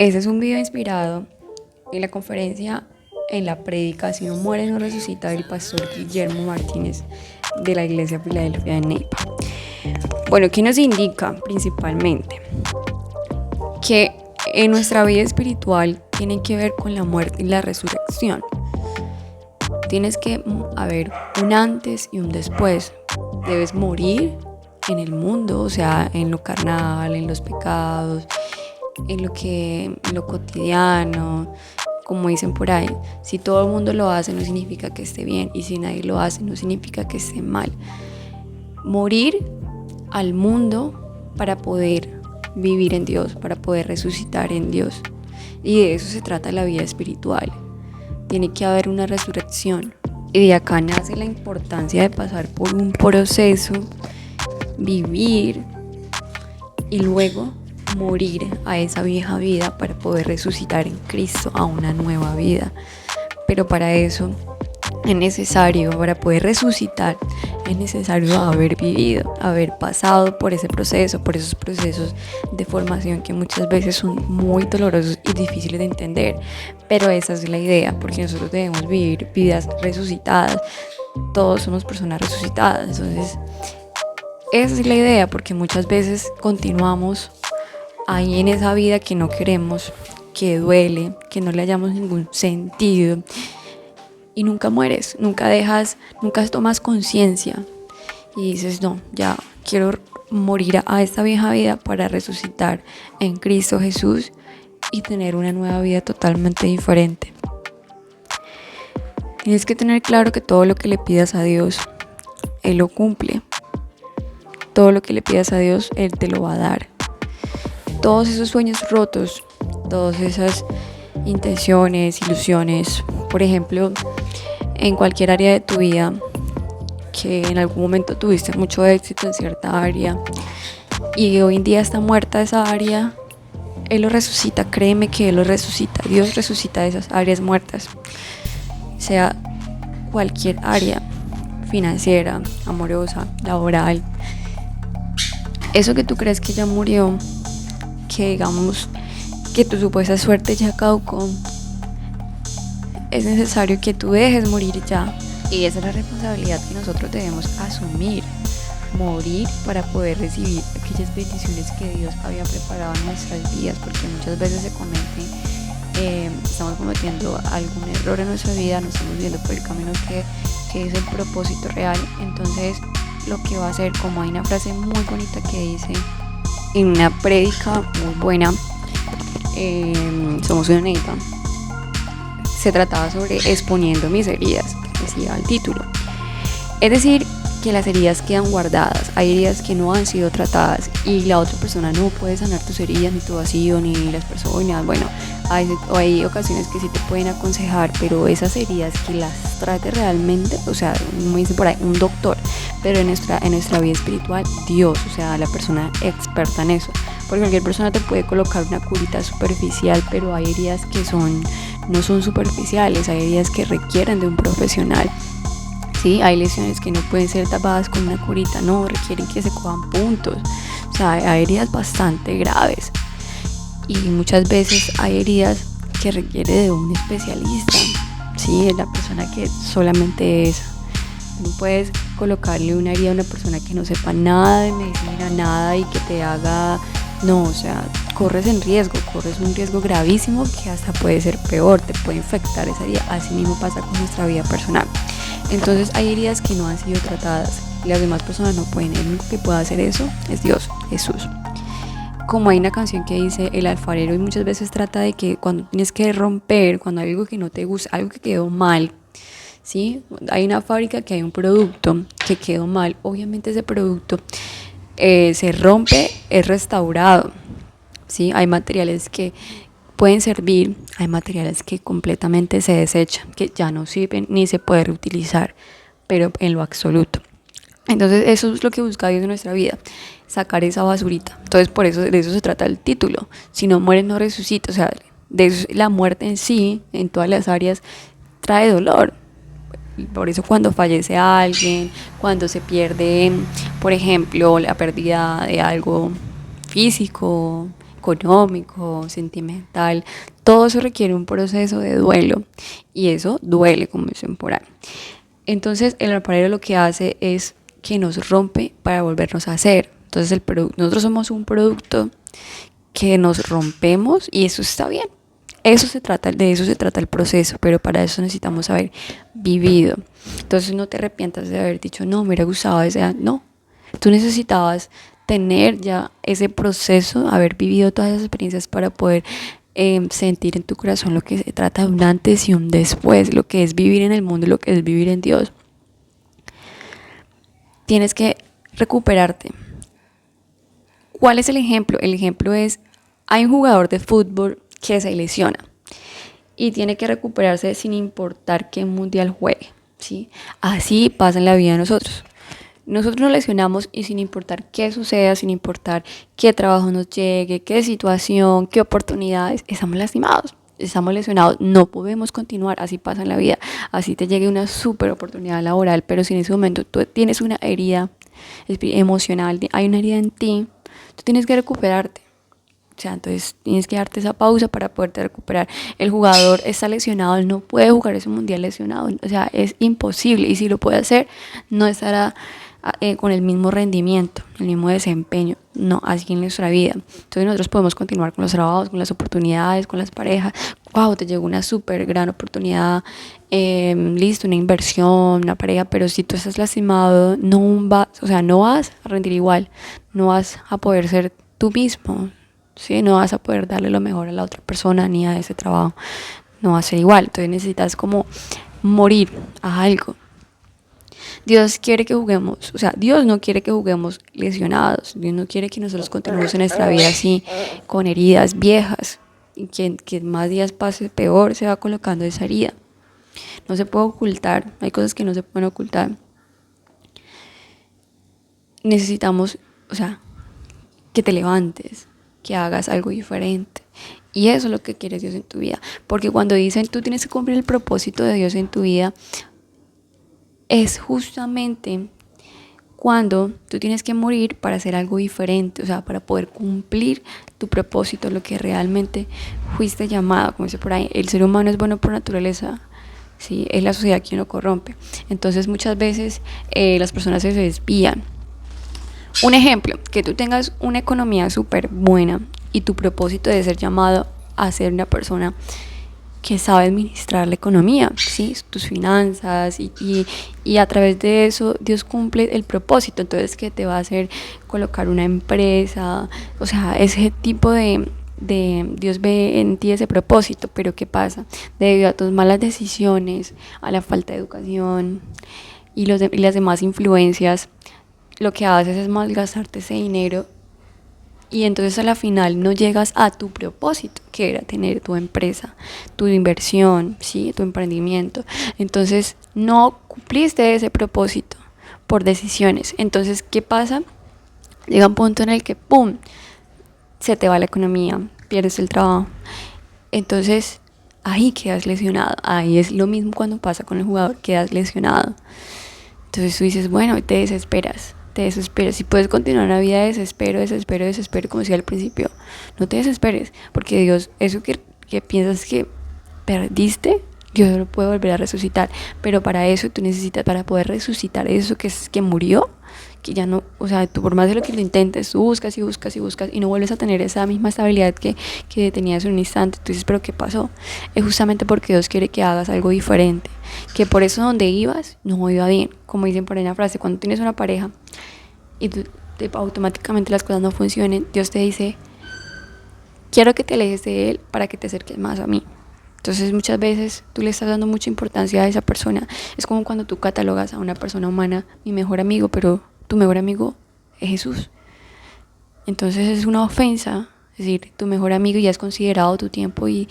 Ese es un video inspirado en la conferencia, en la prédica Si no muere no resucita, del pastor Guillermo Martínez de la iglesia Filadelfia de Neiva. Bueno, ¿qué nos indica principalmente? Que en nuestra vida espiritual tiene que ver con la muerte y la resurrección. Tienes que haber un antes y un después. Debes morir en el mundo, o sea, en lo carnal, en los pecados, en lo cotidiano, como dicen por ahí. Si todo el mundo lo hace, no significa que esté bien, y si nadie lo hace, no significa que esté mal. Morir al mundo para poder vivir en Dios, para poder resucitar en Dios. Y de eso se trata la vida espiritual. Tiene que haber una resurrección. Y de acá nace la importancia de pasar por un proceso, vivir y luego morir a esa vieja vida para poder resucitar en Cristo a una nueva vida. Pero para eso es necesario, para poder resucitar, es necesario haber vivido, haber pasado por ese proceso, por esos procesos de formación que muchas veces son muy dolorosos y difíciles de entender. Pero esa es la idea, porque nosotros debemos vivir vidas resucitadas. Todos somos personas resucitadas. Entonces, esa es la idea, porque muchas veces continuamos ahí en esa vida que no queremos, que duele, que no le hallamos ningún sentido. Y nunca mueres, nunca tomas conciencia y dices, no, ya quiero morir a esta vieja vida para resucitar en Cristo Jesús y tener una nueva vida totalmente diferente. Tienes que tener claro que todo lo que le pidas a Dios, Él lo cumple. Todo lo que le pidas a Dios, Él te lo va a dar. Todos esos sueños rotos, todas esas intenciones, ilusiones, por ejemplo, en cualquier área de tu vida, que en algún momento tuviste mucho éxito en cierta área y hoy en día está muerta esa área, Él lo resucita, créeme que Él lo resucita. Dios resucita esas áreas muertas, sea cualquier área, financiera, amorosa, laboral. Eso que tú crees que ya murió, que digamos que tu supuesta suerte ya caducó, es necesario que tú dejes morir ya. Y esa es la responsabilidad que nosotros debemos asumir. Morir para poder recibir aquellas bendiciones que Dios había preparado en nuestras vidas, porque muchas veces estamos cometiendo algún error en nuestra vida, no estamos viendo por el camino que es el propósito real. Entonces, lo que va a hacer, como hay una frase muy bonita que dice en una prédica muy buena, Somos una Neiva, se trataba sobre exponiendo mis heridas, decía el título. Es decir, que las heridas quedan guardadas, hay heridas que no han sido tratadas y la otra persona no puede sanar tus heridas, ni tu vacío, ni las personas. Bueno, hay ocasiones que sí te pueden aconsejar, pero esas heridas que las trate realmente, o sea, como dice por ahí, un doctor, pero en nuestra vida espiritual, Dios, o sea, la persona experta en eso. Porque cualquier persona te puede colocar una curita superficial, pero hay heridas que no son superficiales, hay heridas que requieren de un profesional. Sí, hay lesiones que no pueden ser tapadas con una curita, no, requieren que se cojan puntos. O sea, hay heridas bastante graves. Y muchas veces hay heridas que requiere de un especialista. Sí, es la persona que solamente es. No puedes colocarle una herida a una persona que no sepa nada de medicina, nada, y que te haga... No, o sea, corres un riesgo gravísimo que hasta puede ser peor, te puede infectar esa herida. Así mismo pasa con nuestra vida personal. Entonces hay heridas que no han sido tratadas y las demás personas no pueden. El único que puede hacer eso es Dios, Jesús. Como hay una canción que dice El alfarero, y muchas veces trata de que cuando tienes que romper, cuando hay algo que no te gusta, algo que quedó mal, ¿sí? Hay una fábrica que hay un producto que quedó mal, obviamente ese producto se rompe, es restaurado, ¿sí? Hay materiales que pueden servir, hay materiales que completamente se desechan, que ya no sirven ni se puede reutilizar, pero en lo absoluto. Entonces eso es lo que busca Dios en nuestra vida, sacar esa basurita. Entonces por eso de eso se trata el título. Si no mueres no resucitas. O sea, de eso, la muerte en sí, en todas las áreas, trae dolor. Por eso cuando fallece alguien, cuando se pierde, por ejemplo, la pérdida de algo físico, económico, sentimental, todo eso requiere un proceso de duelo y eso duele, como dicen por ahí. Entonces el alfarero lo que hace es que nos rompe para volvernos a hacer. Entonces nosotros somos un producto que nos rompemos y eso está bien. De eso se trata el proceso, pero para eso necesitamos haber vivido. Entonces no te arrepientas de haber dicho, no, me hubiera gustado no. Tú necesitabas tener ya ese proceso, haber vivido todas esas experiencias para poder sentir en tu corazón lo que se trata de un antes y un después, lo que es vivir en el mundo y lo que es vivir en Dios. Tienes que recuperarte. ¿Cuál es el ejemplo? El ejemplo es, hay un jugador de fútbol que se lesiona y tiene que recuperarse sin importar qué mundial juegue, ¿sí? Así pasa en la vida de nosotros. Nosotros nos lesionamos y sin importar qué suceda, sin importar qué trabajo nos llegue, qué situación, qué oportunidades, estamos lastimados, estamos lesionados, no podemos continuar, así pasa en la vida. Así te llegue una súper oportunidad laboral, pero si en ese momento tú tienes una herida emocional, hay una herida en ti, tú tienes que recuperarte. O sea, entonces tienes que darte esa pausa para poderte recuperar. El jugador está lesionado, él no puede jugar ese mundial lesionado. O sea, es imposible. Y si lo puede hacer, no estará con el mismo rendimiento, el mismo desempeño. No, así en nuestra vida. Entonces nosotros podemos continuar con los trabajos, con las oportunidades, con las parejas. Wow, te llegó una súper gran oportunidad. Listo, una inversión, una pareja. Pero si tú estás lastimado, no vas a rendir igual. No vas a poder ser tú mismo. ¿Sí? No vas a poder darle lo mejor a la otra persona ni a ese trabajo, no va a ser igual. Entonces necesitas como morir a algo. Dios quiere que juguemos, o sea, Dios no quiere que juguemos lesionados. Dios no quiere que nosotros continuemos en nuestra vida así, con heridas viejas, y que más días pase peor se va colocando esa herida. No se puede ocultar, hay cosas que no se pueden ocultar. Necesitamos, o sea, que te levantes, que hagas algo diferente. Y eso es lo que quiere Dios en tu vida. Porque cuando dicen tú tienes que cumplir el propósito de Dios en tu vida, es justamente cuando tú tienes que morir para hacer algo diferente, o sea, para poder cumplir tu propósito, lo que realmente fuiste llamado. Como dice por ahí, el ser humano es bueno por naturaleza, ¿sí? Es la sociedad quien lo corrompe. Entonces muchas veces las personas se desvían. Un ejemplo, que tú tengas una economía súper buena y tu propósito de ser llamado a ser una persona que sabe administrar la economía, ¿sí? Tus finanzas y a través de eso Dios cumple el propósito. Entonces, ¿qué te va a hacer colocar una empresa? O sea, ese tipo de Dios ve en ti ese propósito, pero ¿qué pasa? Debido a tus malas decisiones, a la falta de educación y las demás influencias, lo que haces es malgastarte ese dinero y entonces a la final no llegas a tu propósito, que era tener tu empresa, tu inversión, ¿sí? Tu emprendimiento. Entonces no cumpliste ese propósito por decisiones. Entonces, ¿qué pasa? Llega un punto en el que ¡pum!, se te va la economía, pierdes el trabajo. Entonces ahí quedas lesionado. Ahí es lo mismo cuando pasa con el jugador, quedas lesionado. Entonces tú dices, bueno, te desesperas. Si puedes continuar una vida de desespero, como decía al principio, no te desesperes, porque Dios, eso que piensas que perdiste, Dios lo puede volver a resucitar. Pero para eso tú necesitas, para poder resucitar eso que murió, que ya no, o sea, tú por más de lo que lo intentes, tú buscas y no vuelves a tener esa misma estabilidad que tenías en un instante. Tú dices, pero ¿qué pasó? Es justamente porque Dios quiere que hagas algo diferente, que por eso donde ibas no iba bien. Como dicen por ahí una frase, cuando tienes una pareja y automáticamente las cosas no funcionen, Dios te dice, quiero que te alejes de él para que te acerques más a mí. Entonces muchas veces tú le estás dando mucha importancia a esa persona. Es como cuando tú catalogas a una persona humana, mi mejor amigo, pero tu mejor amigo es Jesús. Entonces es una ofensa, es decir, tu mejor amigo, y has considerado tu tiempo y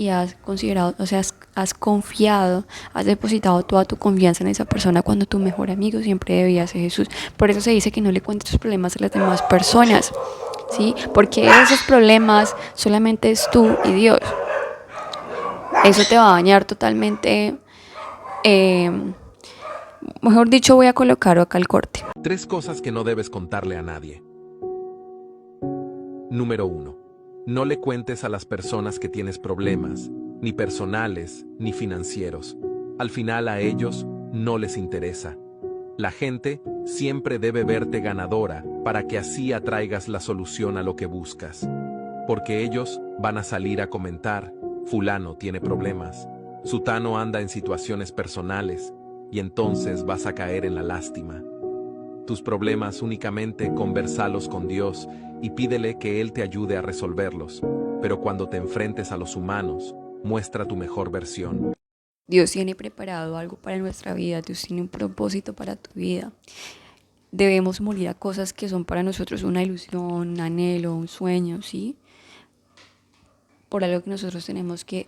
has considerado, o sea, has confiado, has depositado toda tu confianza en esa persona cuando tu mejor amigo siempre debía ser Jesús. Por eso se dice que no le cuentes tus problemas a las demás personas, ¿sí? Porque esos problemas solamente es tú y Dios. Eso te va a dañar totalmente. Mejor dicho, voy a colocar acá el corte. 3 cosas que no debes contarle a nadie. Número 1. No le cuentes a las personas que tienes problemas, ni personales, ni financieros. Al final a ellos no les interesa. La gente siempre debe verte ganadora para que así atraigas la solución a lo que buscas. Porque ellos van a salir a comentar, fulano tiene problemas, sutano anda en situaciones personales, y entonces vas a caer en la lástima. Tus problemas únicamente conversalos con Dios y pídele que Él te ayude a resolverlos, pero cuando te enfrentes a los humanos, muestra tu mejor versión. Dios tiene preparado algo para nuestra vida, Dios tiene un propósito para tu vida. Debemos morir a cosas que son para nosotros una ilusión, un anhelo, un sueño, ¿sí? Por algo que nosotros tenemos que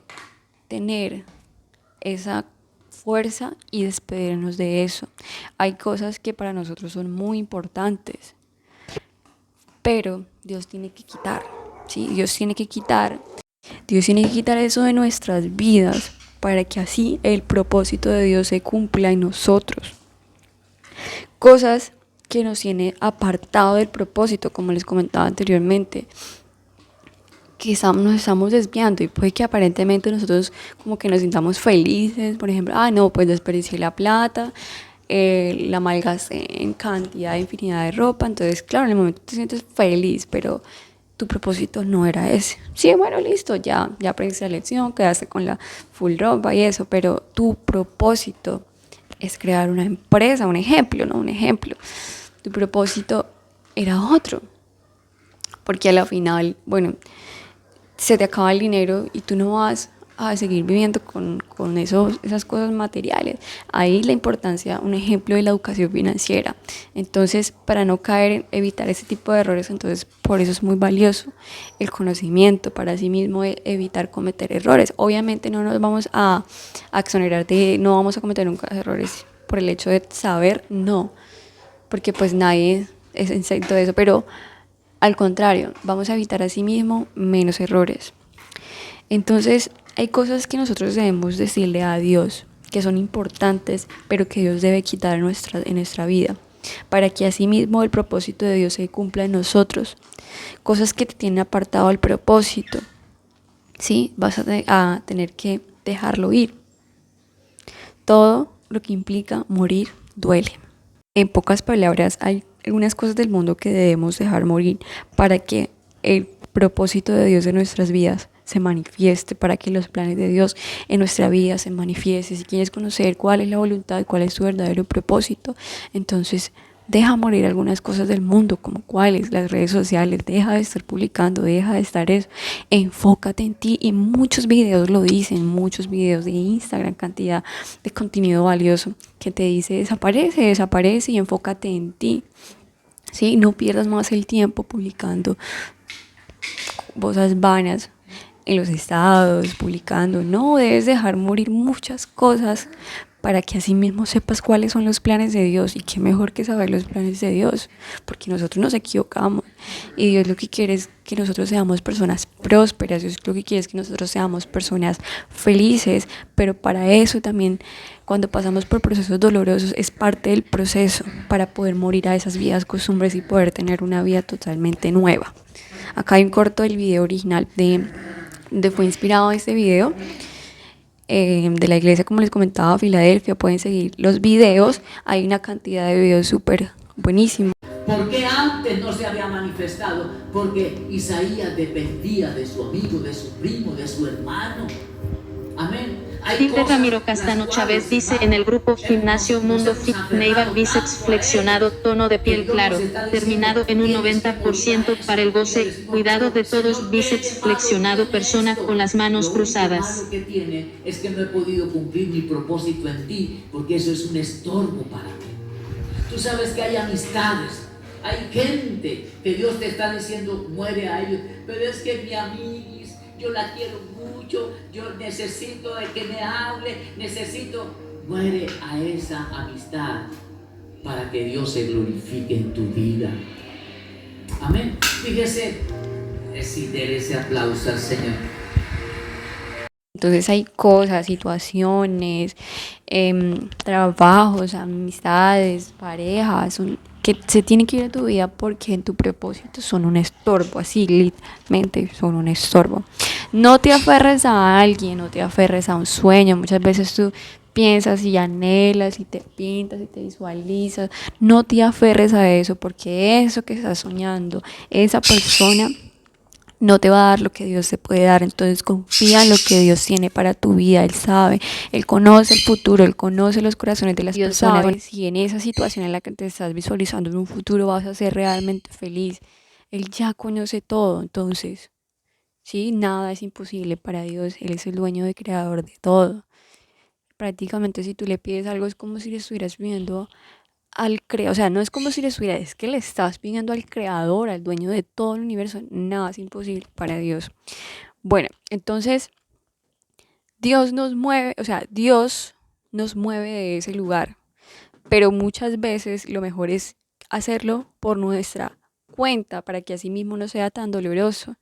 tener esa fuerza y despedirnos de eso. Hay cosas que para nosotros son muy importantes, pero Dios tiene que quitar, ¿sí? Dios tiene que quitar eso de nuestras vidas para que así el propósito de Dios se cumpla en nosotros. Cosas que nos tiene apartado del propósito, como les comentaba anteriormente, que nos estamos desviando y puede que aparentemente nosotros como que nos sintamos felices, por ejemplo, no, pues desperdicié la plata, la malgasté en cantidad, infinidad de ropa, entonces claro, en el momento te sientes feliz, pero tu propósito no era ese. Sí, bueno, listo, ya aprendiste la lección, quedaste con la full ropa y eso, pero tu propósito es crear una empresa, un ejemplo, ¿no? Un ejemplo. Tu propósito era otro, porque a la final, bueno, se te acaba el dinero y tú no vas a seguir viviendo con esas cosas materiales. Ahí la importancia, un ejemplo de la educación financiera. Entonces, para no caer, evitar ese tipo de errores, entonces por eso es muy valioso el conocimiento, para sí mismo evitar cometer errores. Obviamente no nos vamos a exonerar no vamos a cometer nunca errores por el hecho de saber, no, porque pues nadie es exento de eso, pero al contrario, vamos a evitar a sí mismo menos errores. Entonces, hay cosas que nosotros debemos decirle a Dios, que son importantes, pero que Dios debe quitar en nuestra vida, para que así mismo el propósito de Dios se cumpla en nosotros. Cosas que te tienen apartado del propósito, ¿sí? Vas a tener que dejarlo ir. Todo lo que implica morir duele. En pocas palabras, hay algunas cosas del mundo que debemos dejar morir para que el propósito de Dios en nuestras vidas se manifieste, para que los planes de Dios en nuestra vida se manifiesten. Si quieres conocer cuál es la voluntad, cuál es tu verdadero propósito, entonces deja morir algunas cosas del mundo, como cuáles, las redes sociales, deja de estar publicando, deja de estar eso, enfócate en ti, y muchos videos lo dicen, muchos videos de Instagram, cantidad de contenido valioso que te dice desaparece y enfócate en ti, ¿sí? No pierdas más el tiempo publicando cosas vanas en los estados, publicando, no, debes dejar morir muchas cosas para que así mismo sepas cuáles son los planes de Dios, y qué mejor que saber los planes de Dios, porque nosotros nos equivocamos y Dios lo que quiere es que nosotros seamos personas prósperas, Dios lo que quiere es que nosotros seamos personas felices, pero para eso también, cuando pasamos por procesos dolorosos, es parte del proceso para poder morir a esas viejas costumbres y poder tener una vida totalmente nueva. Acá hay un corto del video original de fue inspirado este video, de la iglesia, como les comentaba, Filadelfia. Pueden seguir los videos, hay una cantidad de videos súper buenísimos. ¿Por qué antes no se había manifestado? Porque Isaías dependía de su amigo, de su primo, de su hermano. Amén. Felipe Ramiro Castano Chávez dice en el grupo Gimnasio Mundo Fit Neiva: bíceps flexionado, tono de piel claro, terminado en un 90% para el goce, cuidado de todos, bíceps flexionado, persona con las manos cruzadas. Lo que tiene es que no he podido cumplir mi propósito en ti, porque eso es un estorbo para mí. Tú sabes que hay amistades, hay gente que Dios te está diciendo muere a ellos, pero es que mi amiguis, yo la quiero mucho, yo necesito de que me hable, muere a esa amistad para que Dios se glorifique en tu vida. Amén. Fíjese, si déle ese aplauso al Señor. Entonces hay cosas, situaciones, trabajos, amistades, parejas, que se tienen que ir a tu vida porque en tu propósito son un estorbo, así literalmente son un estorbo. No te aferres a alguien, no te aferres a un sueño. Muchas veces tú piensas y anhelas y te pintas y te visualizas. No te aferres a eso porque eso que estás soñando, esa persona no te va a dar lo que Dios te puede dar. Entonces confía en lo que Dios tiene para tu vida. Él sabe, Él conoce el futuro, Él conoce los corazones de las personas. Sabe si en esa situación en la que te estás visualizando en un futuro vas a ser realmente feliz. Él ya conoce todo. Entonces, sí, nada es imposible para Dios. Él es el dueño y creador de todo. Prácticamente si tú le pides algo es como si le estuvieras pidiendo al creador, o sea, no es como si le estuvieras, es que le estás pidiendo al creador, al dueño de todo el universo. Nada es imposible para Dios. Bueno, entonces Dios nos mueve, o sea, Dios nos mueve de ese lugar, pero muchas veces lo mejor es hacerlo por nuestra cuenta para que así mismo no sea tan doloroso,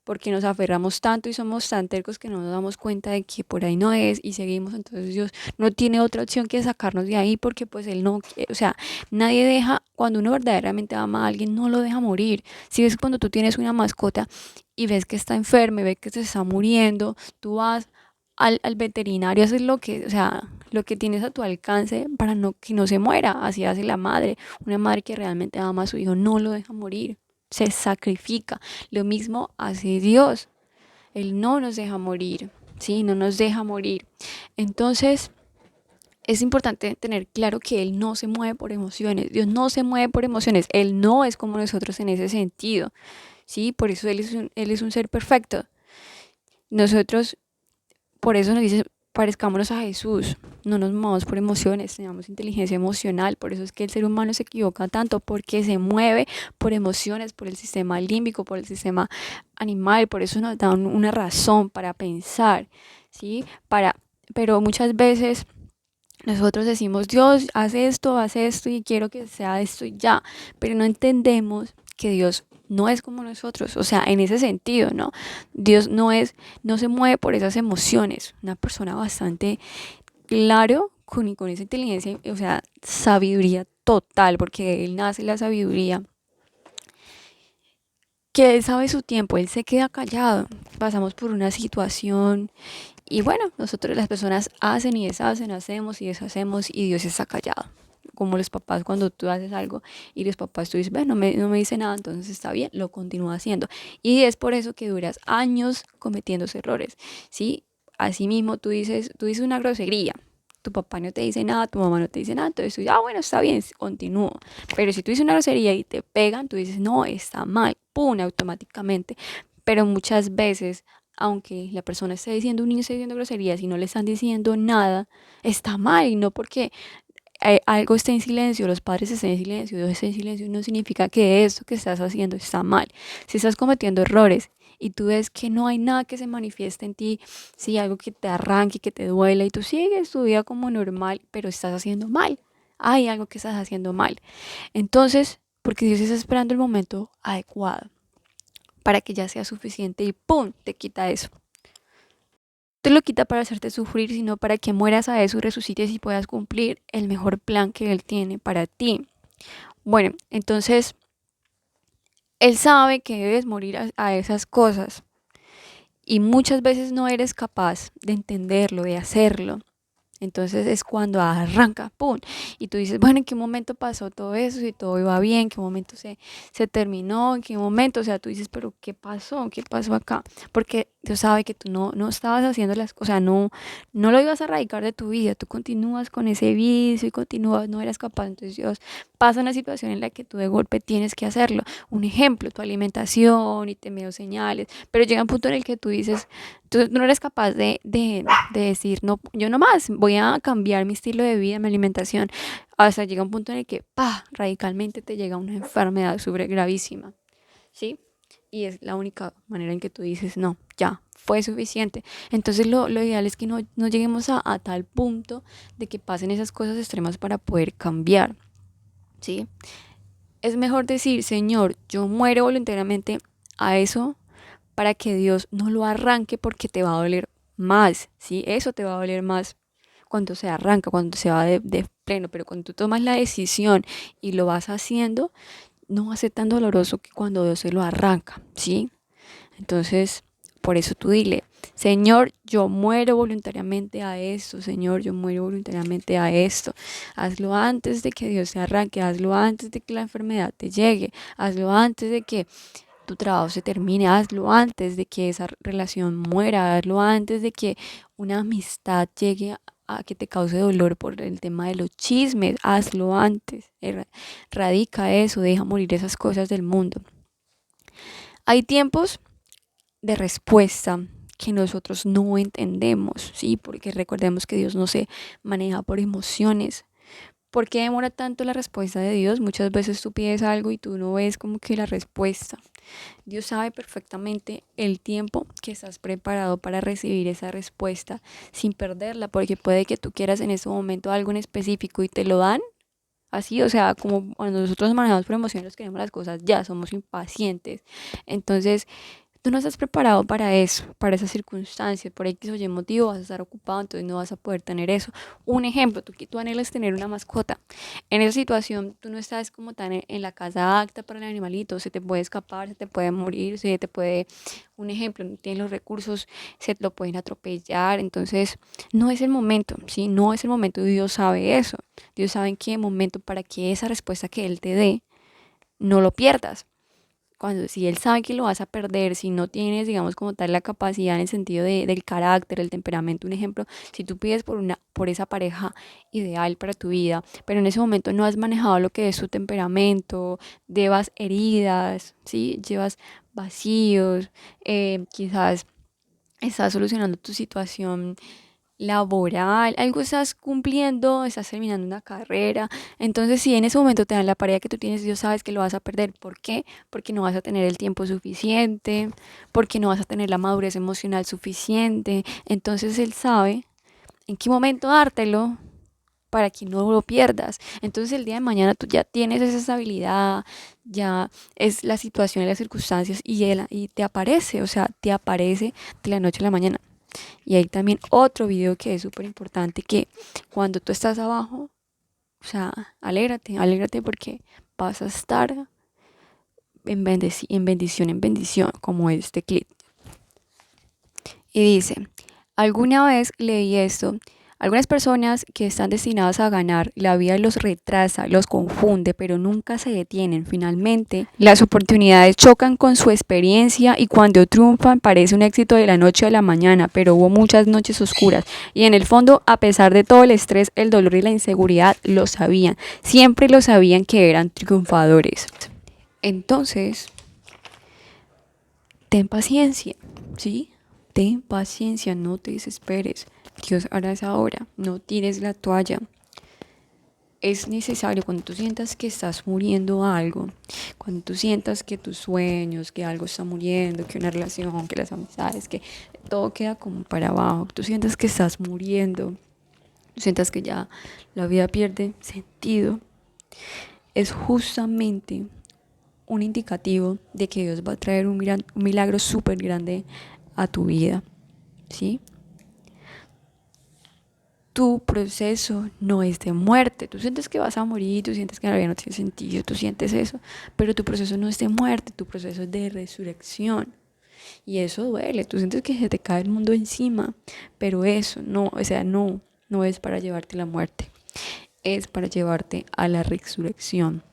porque nos aferramos tanto y somos tan tercos que no nos damos cuenta de que por ahí no es y seguimos. Entonces Dios no tiene otra opción que sacarnos de ahí porque pues Él no quiere, o sea, nadie deja, cuando uno verdaderamente ama a alguien, no lo deja morir. Si ves cuando tú tienes una mascota y ves que está enferma y ves que se está muriendo, tú vas al veterinario, haces lo que, o sea, lo que tienes a tu alcance para que no se muera. Así hace la madre. Una madre que realmente ama a su hijo no lo deja morir, se sacrifica. Lo mismo hace Dios. Él no nos deja morir, ¿sí? No nos deja morir. Entonces, es importante tener claro que Él no se mueve por emociones. Dios no se mueve por emociones. Él no es como nosotros en ese sentido, ¿sí? Por eso Él es un ser perfecto. Nosotros, por eso nos dice, parezcámonos a Jesús. No nos movamos por emociones, tengamos inteligencia emocional. Por eso es que el ser humano se equivoca tanto, porque se mueve por emociones, por el sistema límbico, por el sistema animal. Por eso nos da una razón para pensar, ¿sí? Pero muchas veces nosotros decimos, Dios, haz esto y quiero que sea esto y ya. Pero no entendemos que Dios no es como nosotros, o sea, en ese sentido, ¿no? Dios no se mueve por esas emociones. Una persona bastante claro con esa inteligencia, o sea, sabiduría total, porque de Él nace la sabiduría, que Él sabe su tiempo, Él se queda callado. Pasamos por una situación y bueno, nosotros las personas hacen y deshacen, hacemos y deshacemos y Dios está callado. Como los papás cuando tú haces algo y los papás tú dices, bueno, no me dice nada, entonces está bien, lo continúa haciendo. Y es por eso que duras años cometiendo errores, ¿sí? Asimismo, tú dices una grosería, tu papá no te dice nada, tu mamá no te dice nada, entonces tú dices, ah, bueno, está bien, continúo. Pero si tú dices una grosería y te pegan, tú dices, no, está mal, pum, automáticamente. Pero muchas veces aunque la persona esté diciendo, un niño esté diciendo groserías y no le están diciendo nada, está mal. Y no porque algo esté en silencio, los padres estén en silencio, Dios esté en silencio, no significa que esto que estás haciendo está mal. Si estás cometiendo errores y tú ves que no hay nada que se manifieste en ti, si algo que te arranque, que te duela y tú sigues tu vida como normal, pero estás haciendo mal, hay algo que estás haciendo mal. Entonces, porque Dios está esperando el momento adecuado para que ya sea suficiente y ¡pum! Te quita eso. Te lo quita para hacerte sufrir, sino para que mueras a eso y resucites y puedas cumplir el mejor plan que Él tiene para ti. Bueno, entonces Él sabe que debes morir a esas cosas y muchas veces no eres capaz de entenderlo, de hacerlo. Entonces es cuando arranca, ¡pum! Y tú dices, bueno, ¿en qué momento pasó todo eso? Si todo iba bien, ¿en qué momento se terminó? ¿En qué momento? O sea, tú dices, pero ¿qué pasó? ¿Qué pasó acá? Porque Dios sabe que tú no estabas haciendo las cosas, no lo ibas a erradicar de tu vida, tú continúas con ese vicio y continúas, no eras capaz. Entonces Dios pasa una situación en la que tú de golpe tienes que hacerlo. Un ejemplo, tu alimentación y te envío señales, pero llega un punto en el que tú dices, tú no eres capaz de decir, no, yo no más, voy a cambiar mi estilo de vida, mi alimentación. Hasta llega un punto en el que, radicalmente te llega una enfermedad súper gravísima, ¿sí? Y es la única manera en que tú dices, no, ya, fue suficiente. Entonces lo ideal es que no lleguemos a tal punto de que pasen esas cosas extremas para poder cambiar, ¿sí? Es mejor decir, Señor, yo muero voluntariamente a eso para que Dios no lo arranque porque te va a doler más, ¿sí? Eso te va a doler más cuando se arranca, cuando se va de pleno, pero cuando tú tomas la decisión y lo vas haciendo, no va a ser tan doloroso que cuando Dios se lo arranca, ¿sí? Entonces, por eso tú dile, Señor, yo muero voluntariamente a esto, Señor, yo muero voluntariamente a esto. Hazlo antes de que Dios se arranque, hazlo antes de que la enfermedad te llegue, hazlo antes de que tu trabajo se termine, hazlo antes de que esa relación muera, hazlo antes de que una amistad llegue a que te cause dolor por el tema de los chismes, hazlo antes, radica eso, deja morir esas cosas del mundo. Hay tiempos de respuesta que nosotros no entendemos, ¿sí? Porque recordemos que Dios no se maneja por emociones. ¿Por qué demora tanto la respuesta de Dios? Muchas veces tú pides algo y tú no ves como que la respuesta. Dios sabe perfectamente el tiempo que estás preparado para recibir esa respuesta sin perderla, porque puede que tú quieras en ese momento algo en específico y te lo dan así, o sea, como cuando nosotros nos manejamos por emociones, queremos las cosas ya, somos impacientes. Entonces, tú no estás preparado para eso, para esas circunstancias, por X o Y motivo vas a estar ocupado, entonces no vas a poder tener eso. Un ejemplo, tú anhelas tener una mascota. En esa situación, tú no estás como tan en la casa apta para el animalito, se te puede escapar, se te puede morir, se te puede, un ejemplo, no tienes los recursos, se lo pueden atropellar, entonces no es el momento, ¿sí? No es el momento, Dios sabe eso. Dios sabe en qué momento para que esa respuesta que Él te dé, no lo pierdas cuando si él sabe que lo vas a perder, si no tienes, digamos, como tal la capacidad en el sentido del carácter, el temperamento, un ejemplo, si tú pides por esa pareja ideal para tu vida, pero en ese momento no has manejado lo que es su temperamento, llevas heridas, ¿sí? Llevas vacíos, quizás estás solucionando tu situación laboral, algo estás cumpliendo, estás terminando una carrera. Entonces, si en ese momento te dan la pareja que tú tienes, Dios sabes que lo vas a perder. ¿Por qué? Porque no vas a tener el tiempo suficiente, porque no vas a tener la madurez emocional suficiente. Entonces, Él sabe en qué momento dártelo para que no lo pierdas. Entonces, el día de mañana tú ya tienes esa estabilidad, ya es la situación y las circunstancias y te aparece, o sea, te aparece de la noche a la mañana. Y hay también otro video que es súper importante, que cuando tú estás abajo, o sea, alégrate porque vas a estar en bendición, como este clip. Y dice, alguna vez leí esto, algunas personas que están destinadas a ganar, la vida los retrasa, los confunde, pero nunca se detienen. Finalmente, las oportunidades chocan con su experiencia y cuando triunfan parece un éxito de la noche a la mañana, pero hubo muchas noches oscuras. Y en el fondo, a pesar de todo el estrés, el dolor y la inseguridad, lo sabían. Siempre lo sabían que eran triunfadores. Entonces, ten paciencia, ¿sí? Ten paciencia, no te desesperes. Dios hará esa obra, no tires la toalla. Es necesario cuando tú sientas que estás muriendo algo, cuando tú sientas que tus sueños, que algo está muriendo, que una relación, que las amistades, que todo queda como para abajo, tú sientas que estás muriendo, tú sientas que ya la vida pierde sentido, es justamente un indicativo de que Dios va a traer un milagro súper grande a tu vida, ¿sí? Tu proceso no es de muerte. Tú sientes que vas a morir, tú sientes que la vida no tiene sentido, tú sientes eso, pero tu proceso no es de muerte, tu proceso es de resurrección. Y eso duele, tú sientes que se te cae el mundo encima, pero eso no, o sea, no es para llevarte a la muerte, es para llevarte a la resurrección.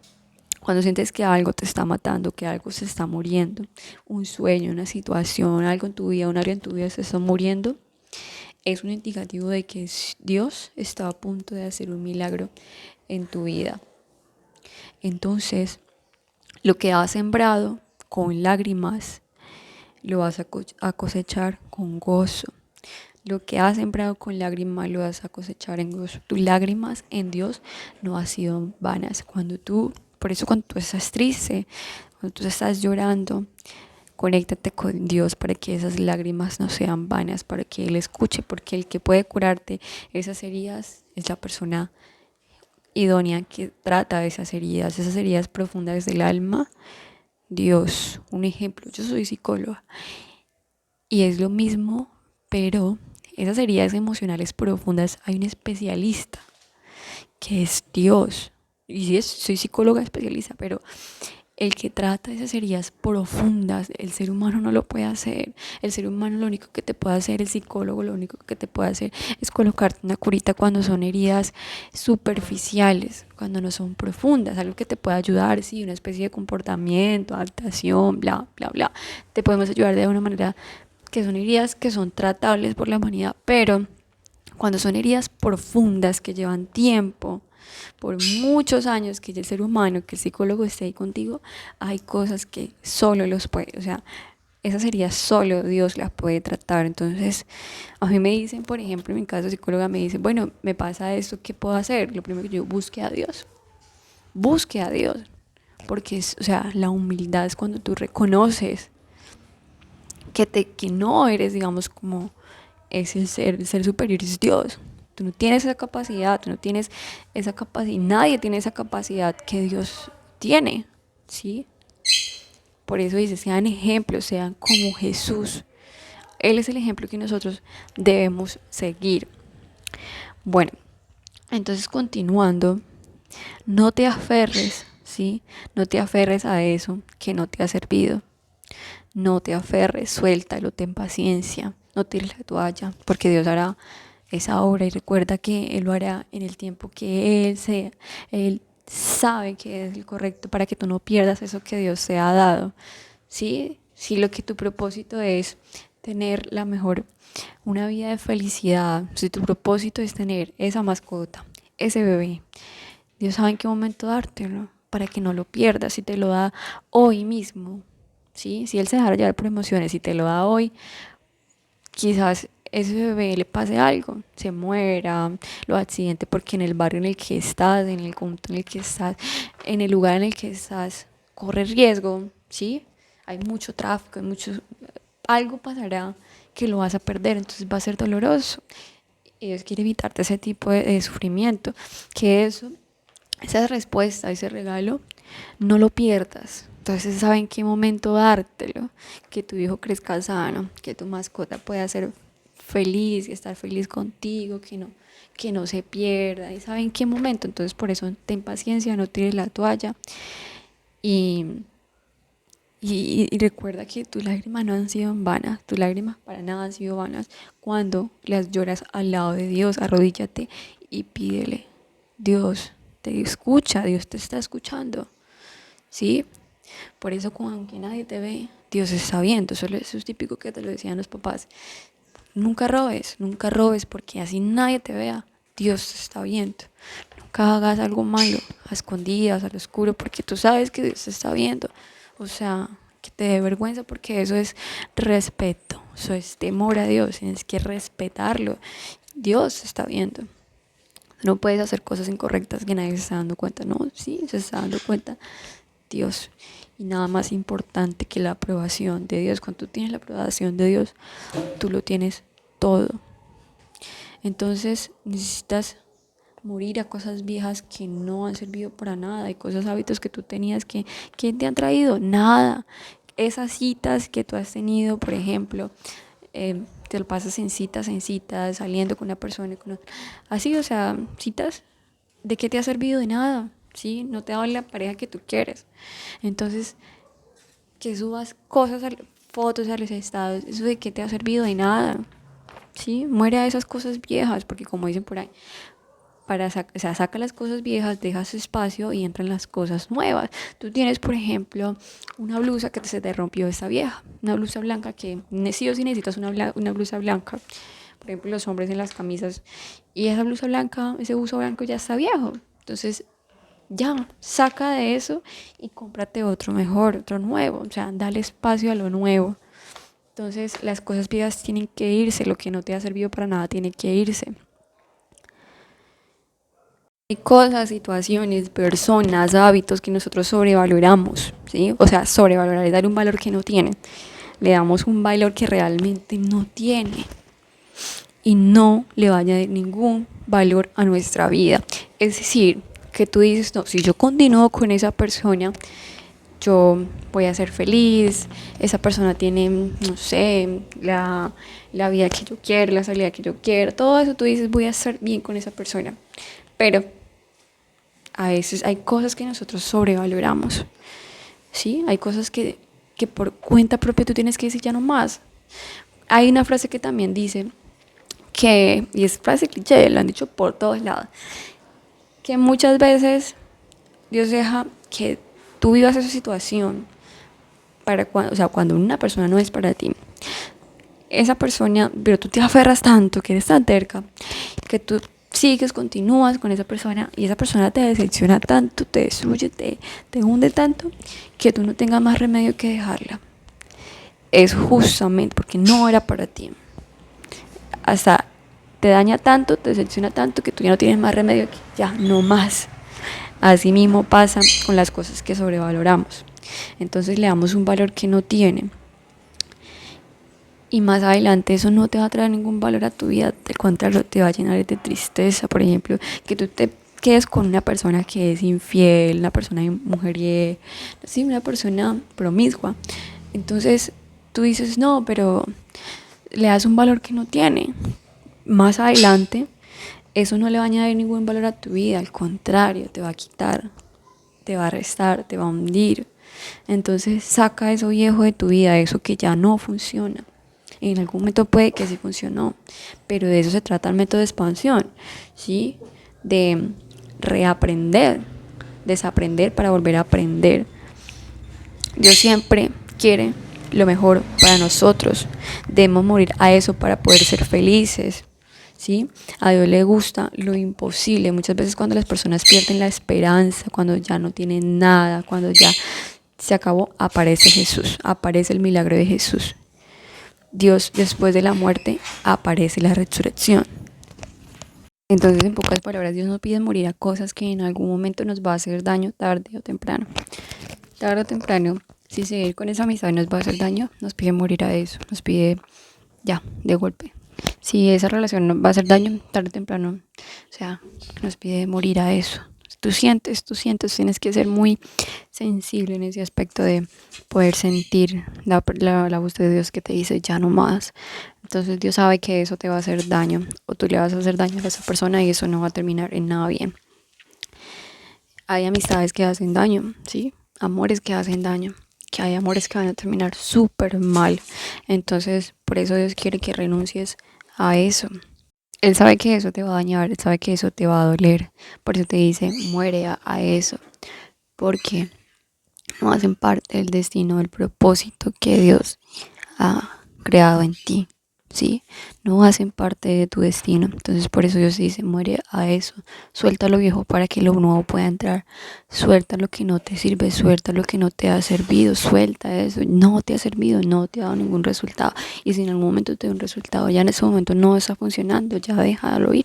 Cuando sientes que algo te está matando, que algo se está muriendo, un sueño, una situación, algo en tu vida, un área en tu vida se está muriendo, es un indicativo de que Dios está a punto de hacer un milagro en tu vida. Entonces, lo que has sembrado con lágrimas, lo vas a cosechar con gozo. Lo que has sembrado con lágrimas, lo vas a cosechar en gozo. Tus lágrimas en Dios no han sido vanas. Por eso cuando tú estás triste, cuando tú estás llorando, conéctate con Dios para que esas lágrimas no sean vanas, para que Él escuche, porque el que puede curarte esas heridas es la persona idónea que trata esas heridas profundas del alma. Dios, un ejemplo, yo soy psicóloga y es lo mismo, pero esas heridas emocionales profundas, hay un especialista que es Dios. Y sí, soy psicóloga especialista, pero el que trata esas heridas profundas, el ser humano no lo puede hacer. El ser humano lo único que te puede hacer, el psicólogo lo único que te puede hacer es colocarte una curita cuando son heridas superficiales, cuando no son profundas, algo que te pueda ayudar, sí, una especie de comportamiento, adaptación, bla, bla, bla. Te podemos ayudar de una manera que son heridas que son tratables por la humanidad, pero cuando son heridas profundas que llevan tiempo, por muchos años, que el ser humano, que el psicólogo esté ahí contigo, hay cosas que solo los puede, o sea, esas heridas solo Dios las puede tratar. Entonces, a mí me dicen, por ejemplo, en mi caso psicóloga me dice, bueno, me pasa esto, ¿qué puedo hacer? Lo primero que yo busque a Dios, porque es, o sea, la humildad es cuando tú reconoces que no eres, digamos, como es el ser superior, es Dios. Tú no tienes esa capacidad, nadie tiene esa capacidad que Dios tiene, ¿sí? Por eso dice, sean ejemplos, sean como Jesús. Él es el ejemplo que nosotros debemos seguir. Bueno, entonces continuando, no te aferres, ¿sí? No te aferres a eso que no te ha servido. No te aferres, suéltalo, ten paciencia, no tires la toalla, porque Dios hará esa obra y recuerda que Él lo hará en el tiempo que Él sea. Él sabe que es el correcto para que tú no pierdas eso que Dios te ha dado. ¿Sí? Si lo que tu propósito es tener una vida de felicidad, si tu propósito es tener esa mascota, ese bebé, Dios sabe en qué momento dártelo para que no lo pierdas. Si te lo da hoy mismo, ¿sí? Si Él se dejara llevar por emociones, si te lo da hoy, quizás ese bebé le pase algo, se muera, lo accidente, porque en el barrio en el que estás, en el conjunto en el que estás, en el lugar en el que estás, corre riesgo, ¿sí? Hay mucho tráfico, algo pasará que lo vas a perder, entonces va a ser doloroso. Y Dios quiere evitarte ese tipo de sufrimiento, que esa respuesta, ese regalo, no lo pierdas. Entonces sabe en qué momento dártelo, que tu hijo crezca sano, que tu mascota pueda ser feliz, estar feliz contigo, que no se pierda, y sabe en qué momento. Entonces por eso ten paciencia, no tires la toalla y recuerda que tus lágrimas no han sido vanas, tus lágrimas para nada han sido vanas cuando las lloras al lado de Dios. Arrodíllate y pídele, Dios te escucha, Dios te está escuchando, ¿sí? Por eso, aunque nadie te ve, Dios está viendo. Eso es típico que te lo decían los papás. Nunca robes, porque así nadie te vea, Dios te está viendo. Nunca hagas algo malo, a escondidas, al oscuro, porque tú sabes que Dios te está viendo. O sea, que te dé vergüenza, porque eso es respeto, eso es temor a Dios, tienes que respetarlo. Dios te está viendo. No puedes hacer cosas incorrectas que nadie se está dando cuenta. No, sí, se está dando cuenta Dios. Y nada más importante que la aprobación de Dios. Cuando tú tienes la aprobación de Dios, tú lo tienes todo. Entonces necesitas morir a cosas viejas que no han servido para nada. Hay cosas, hábitos que tú tenías que te han traído nada. Esas citas que tú has tenido, por ejemplo, te lo pasas en citas, saliendo con una persona, con otra. Así, o sea, citas, ¿de qué te ha servido? De nada, ¿sí? No te ha dado la pareja que tú quieres. Entonces, que subas fotos a los estados, ¿eso de qué te ha servido? De nada, ¿sí? Muere a esas cosas viejas, porque como dicen por ahí, saca las cosas viejas, dejas espacio y entran las cosas nuevas. Tú tienes, por ejemplo, una blusa que se te rompió esta vieja, una blusa blanca que sí o sí necesitas una blusa blanca. Por ejemplo, los hombres en las camisas, y esa blusa blanca, ese buzo blanco ya está viejo. Entonces, ya, saca de eso y cómprate otro mejor, otro nuevo. O sea, dale espacio a lo nuevo. Entonces, las cosas viejas tienen que irse, lo que no te ha servido para nada tiene que irse. Hay cosas, situaciones, personas, hábitos que nosotros sobrevaloramos, ¿sí? O sea, sobrevalorar es dar un valor que no tiene. Le damos un valor que realmente no tiene y no le va a añadir ningún valor a nuestra vida. Es decir, que tú dices, no, si yo continúo con esa persona, yo voy a ser feliz, esa persona tiene, no sé, la vida que yo quiero, la salida que yo quiero, todo eso tú dices, voy a estar bien con esa persona. Pero a veces hay cosas que nosotros sobrevaloramos, ¿sí? Hay cosas que por cuenta propia tú tienes que decir ya no más. Hay una frase que también dice que, y es frase cliché, lo han dicho por todos lados, que muchas veces Dios deja que tú vivas esa situación para cuando, o sea, cuando una persona no es para ti, esa persona, pero tú te aferras tanto, que eres tan terca, que tú sigues, continúas con esa persona y esa persona te decepciona tanto, te destruye, te hunde tanto, que tú no tengas más remedio que dejarla. Es justamente porque no era para ti. Hasta te daña tanto, te decepciona tanto, que tú ya no tienes más remedio que ya no más. Así mismo pasa con las cosas que sobrevaloramos. Entonces le damos un valor que no tiene. Y más adelante eso no te va a traer ningún valor a tu vida. Al contrario, te va a llenar de tristeza. Por ejemplo, que tú te quedes con una persona que es infiel, una persona mujeriega, sí, una persona promiscua. Entonces tú dices, no, pero le das un valor que no tiene. Más adelante, eso no le va a añadir ningún valor a tu vida. Al contrario, te va a quitar, te va a restar, te va a hundir. Entonces saca eso viejo de tu vida, eso que ya no funciona. En algún momento puede que sí funcionó, pero de eso se trata el método de expansión, ¿sí? De reaprender, desaprender para volver a aprender. Dios siempre quiere lo mejor para nosotros. Debemos morir a eso para poder ser felices, ¿sí? A Dios le gusta lo imposible. Muchas veces cuando las personas pierden la esperanza, cuando ya no tienen nada, cuando ya se acabó, aparece Jesús, aparece el milagro de Jesús. Dios, después de la muerte, aparece la resurrección. Entonces, en pocas palabras, Dios nos pide morir a cosas que en algún momento nos va a hacer daño, tarde o temprano. Tarde o temprano, si seguir con esa amistad nos va a hacer daño, nos pide morir a eso, nos pide ya, de golpe. Si esa relación nos va a hacer daño, tarde o temprano, o sea, nos pide morir a eso. Tú sientes, tienes que ser muy sensible en ese aspecto de poder sentir la voz de Dios que te dice ya no más. Entonces Dios sabe que eso te va a hacer daño o tú le vas a hacer daño a esa persona y eso no va a terminar en nada bien. Hay amistades que hacen daño, ¿sí? Amores que hacen daño, que hay amores que van a terminar súper mal. Entonces por eso Dios quiere que renuncies a eso. Él sabe que eso te va a dañar, él sabe que eso te va a doler. Por eso te dice, muere a eso. Porque no hacen parte del destino, del propósito que Dios ha creado en ti. ¿Sí? No hacen parte de tu destino. Entonces por eso Dios dice, muere a eso. Suelta lo viejo para que lo nuevo pueda entrar. Suelta lo que no te sirve, suelta lo que no te ha servido, suelta eso. No te ha servido, no te ha dado ningún resultado. Y si en algún momento te da un resultado, ya en ese momento no está funcionando, ya déjalo ir.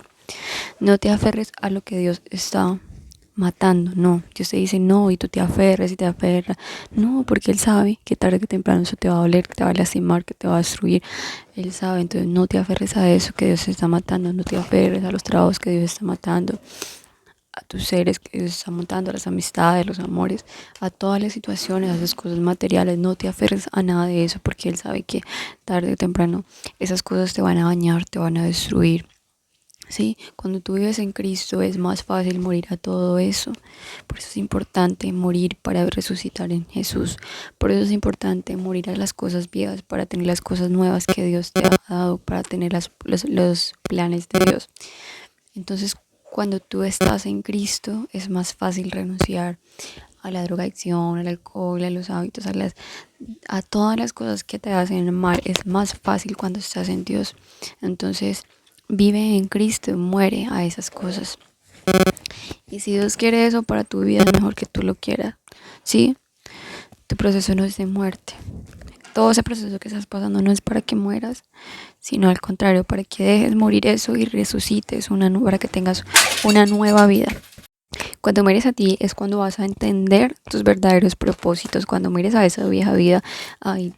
No te aferres a lo que Dios está matando, no. Dios te dice no y tú te aferras y te aferras. No, porque Él sabe que tarde que temprano eso te va a doler, que te va a lastimar, que te va a destruir. Él sabe, entonces no te aferres a eso que Dios está matando, no te aferres a los trabajos que Dios está matando, a tus seres que Dios está matando, a las amistades, los amores, a todas las situaciones, a esas cosas materiales. No te aferres a nada de eso porque Él sabe que tarde o temprano esas cosas te van a dañar, te van a destruir. Sí, cuando tú vives en Cristo es más fácil morir a todo eso. Por eso es importante morir para resucitar en Jesús. Por eso es importante morir a las cosas viejas para tener las cosas nuevas que Dios te ha dado, para tener los planes de Dios. Entonces, cuando tú estás en Cristo es más fácil renunciar a la drogadicción, al alcohol, a los hábitos, a todas las cosas que te hacen mal. Es más fácil cuando estás en Dios. Entonces, vive en Cristo, muere a esas cosas. Y si Dios quiere eso para tu vida, es mejor que tú lo quieras, ¿sí? Tu proceso no es de muerte. Todo ese proceso que estás pasando no es para que mueras, sino al contrario, para que dejes morir eso y resucites para que tengas una nueva vida. Cuando mueres a ti es cuando vas a entender tus verdaderos propósitos. Cuando mueres a esa vieja vida, ahí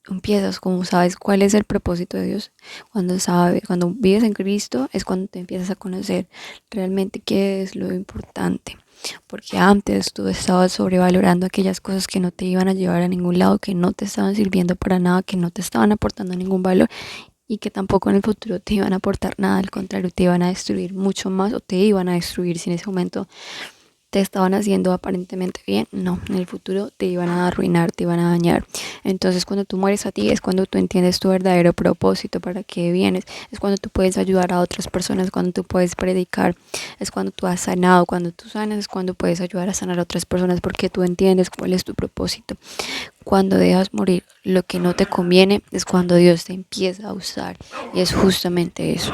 empiezas, como sabes cuál es el propósito de Dios. Cuando vives en Cristo es cuando te empiezas a conocer realmente qué es lo importante. porque antes tú estabas sobrevalorando aquellas cosas que no te iban a llevar a ningún lado, que no te estaban sirviendo para nada, que no te estaban aportando ningún valor y que tampoco en el futuro te iban a aportar nada, al contrario, te iban a destruir mucho más o te iban a destruir si en ese momento te estaban haciendo aparentemente bien. No, en el futuro te iban a arruinar, te iban a dañar. Entonces cuando tú mueres a ti es cuando tú entiendes tu verdadero propósito, para qué vienes, es cuando tú puedes ayudar a otras personas, cuando tú puedes predicar, es cuando tú has sanado, cuando tú sanas es cuando puedes ayudar a sanar a otras personas, porque tú entiendes cuál es tu propósito. Cuando dejas morir lo que no te conviene es cuando Dios te empieza a usar, y es justamente eso.